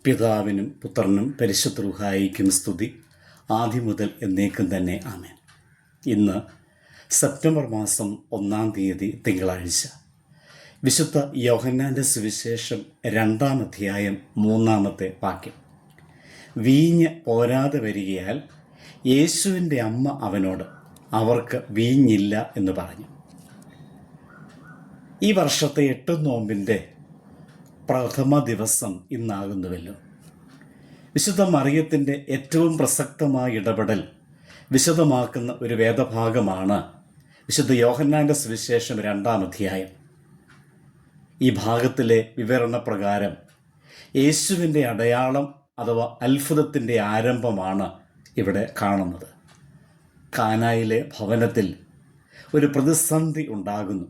പിതാവിനും പുത്രനും പരിശുദ്ധ റൂഹായിക്കും സ്തുതി, ആദ്യം മുതൽ എന്നേക്കും തന്നെ ആമേൻ. ഇന്ന് സെപ്റ്റംബർ മാസം 1-ാം തീയതി തിങ്കളാഴ്ച. വിശുദ്ധ യോഹന്നാൻ്റെ സുവിശേഷം 2-ാം അധ്യായം 3-ാമത്തെ വാക്യം. വീഞ്ഞ് പോരാതെ വരികയാൽ യേശുവിൻ്റെ അമ്മ അവനോട്, അവർക്ക് വീഞ്ഞില്ല എന്ന് പറഞ്ഞു. ഈ വർഷത്തെ 8 നോമ്പിൻ്റെ പ്രഥമ ദിവസം ഇന്നാകുന്നുവല്ലോ. വിശുദ്ധ മറിയത്തിൻ്റെ ഏറ്റവും പ്രസക്തമായ ഇടപെടൽ വിശദമാക്കുന്ന ഒരു വേദഭാഗമാണ് വിശുദ്ധ യോഹന്നാൻ്റെ സുവിശേഷം 2-ാം അധ്യായം. ഈ ഭാഗത്തിലെ വിവരണപ്രകാരം യേശുവിൻ്റെ അടയാളം അഥവാ അത്ഭുതത്തിൻ്റെ ആരംഭമാണ് ഇവിടെ കാണുന്നത്. കാനായിലെ ഭവനത്തിൽ ഒരു പ്രതിസന്ധി ഉണ്ടാകുന്നു.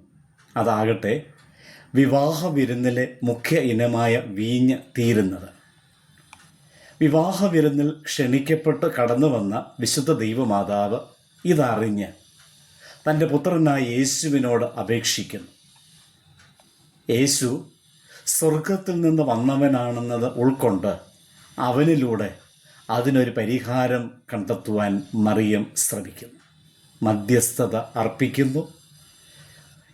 അതാകട്ടെ വിവാഹ വിരുന്നിലെ മുഖ്യ ഇനമായ വീഞ്ഞ് തീരുന്നത്. വിവാഹ വിരുന്നിൽ ക്ഷണിക്കപ്പെട്ട് കടന്നു വന്ന വിശുദ്ധ ദൈവമാതാവ് ഇതറിഞ്ഞ് തൻ്റെ പുത്രനായ യേശുവിനോട് അപേക്ഷിക്കുന്നു. യേശു സ്വർഗത്തിൽ നിന്ന് വന്നവനാണെന്നത് ഉൾക്കൊണ്ട് അവനിലൂടെ അതിനൊരു പരിഹാരം കണ്ടെത്തുവാൻ മറിയം ശ്രമിക്കുന്നു. മധ്യസ്ഥത അർപ്പിക്കുന്നു.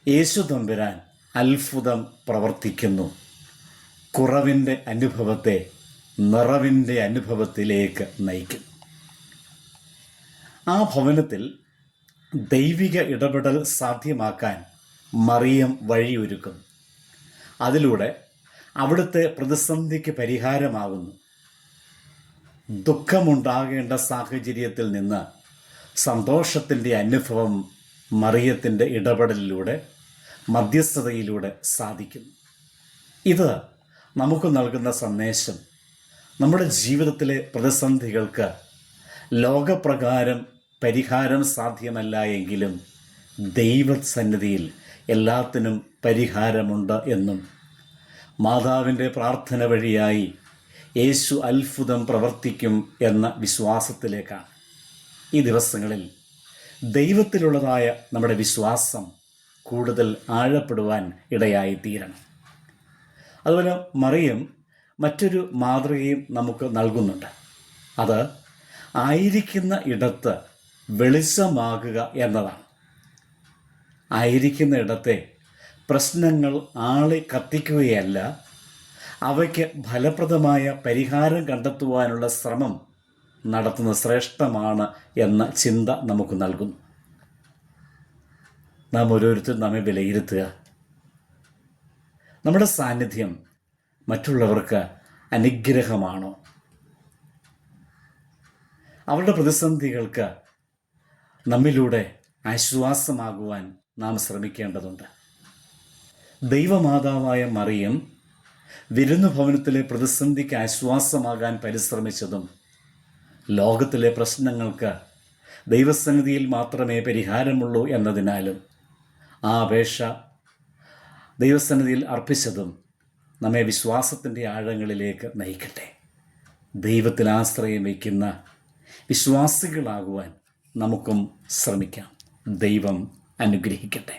യേശു തമ്പുരാൻ അത്ഭുതം പ്രവർത്തിക്കുന്നു. കുറവിൻ്റെ അനുഭവത്തെ നിറവിൻ്റെ അനുഭവത്തിലേക്ക് നയിക്കുന്നു. ആ ഭവനത്തിൽ ദൈവിക ഇടപെടൽ സാധ്യമാക്കാൻ മറിയം വഴിയൊരുക്കുന്നു. അതിലൂടെ അവിടുത്തെ പ്രതിസന്ധിക്ക് പരിഹാരമാകുന്നു. ദുഃഖമുണ്ടാകേണ്ട സാഹചര്യത്തിൽ നിന്ന് സന്തോഷത്തിൻ്റെ അനുഭവം മറിയത്തിൻ്റെ ഇടപെടലിലൂടെ, മധ്യസ്ഥതയിലൂടെ സാധിക്കുന്നു. ഇത് നമുക്ക് നൽകുന്ന സന്ദേശം, നമ്മുടെ ജീവിതത്തിലെ പ്രതിസന്ധികൾക്ക് ലോകപ്രകാരം പരിഹാരം സാധ്യമല്ല എങ്കിലും ദൈവസന്നിധിയിൽ എല്ലാത്തിനും പരിഹാരമുണ്ട് എന്നും, മാതാവിൻ്റെ പ്രാർത്ഥന വഴിയായി യേശു അത്ഭുതം പ്രവർത്തിക്കും എന്ന വിശ്വാസത്തിലേക്കാണ്. ഈ ദിവസങ്ങളിൽ ദൈവത്തിലുള്ളതായ നമ്മുടെ വിശ്വാസം കൂടുതൽ ആഴപ്പെടുവാൻ ഇടയായി തീരണം. അതുപോലെ മറിയം മറ്റൊരു മാതൃകയും നമുക്ക് നൽകുന്നുണ്ട്. അത് ആയിരിക്കുന്ന ഇടത്ത് വെളിച്ചമാകുക എന്നതാണ്. ആയിരിക്കുന്ന ഇടത്തെ പ്രശ്നങ്ങൾ ആളി കത്തിക്കുകയല്ല, അവയ്ക്ക് ഫലപ്രദമായ പരിഹാരം കണ്ടെത്തുവാനുള്ള ശ്രമം നടത്തുന്നത് ശ്രേഷ്ഠമാണ് എന്ന ചിന്ത നമുക്ക് നൽകുന്നു. നാം ഓരോരുത്തരും നമ്മെ വിലയിരുത്തുക. നമ്മുടെ സാന്നിധ്യം മറ്റുള്ളവർക്ക് അനുഗ്രഹമാണോ? അവരുടെ പ്രതിസന്ധികൾക്ക് നമ്മിലൂടെ ആശ്വാസമാകുവാൻ നാം ശ്രമിക്കേണ്ടതുണ്ട്. ദൈവമാതാവായ മറിയം വിരുന്നു ഭവനത്തിലെ പ്രതിസന്ധിക്ക് ആശ്വാസമാകാൻ പരിശ്രമിച്ചതും, ലോകത്തിലെ പ്രശ്നങ്ങൾക്ക് ദൈവസന്നിധിയിൽ മാത്രമേ പരിഹാരമുള്ളൂ എന്നതിനാലും ആ അപേക്ഷ ദൈവസന്നിധിയിൽ അർപ്പിച്ചതും നമ്മെ വിശ്വാസത്തിൻ്റെ ആഴങ്ങളിലേക്ക് നയിക്കട്ടെ. ദൈവത്തിൽ ആശ്രയം വയ്ക്കുന്ന വിശ്വാസികളാകുവാൻ നമുക്കും ശ്രമിക്കാം. ദൈവം അനുഗ്രഹിക്കട്ടെ.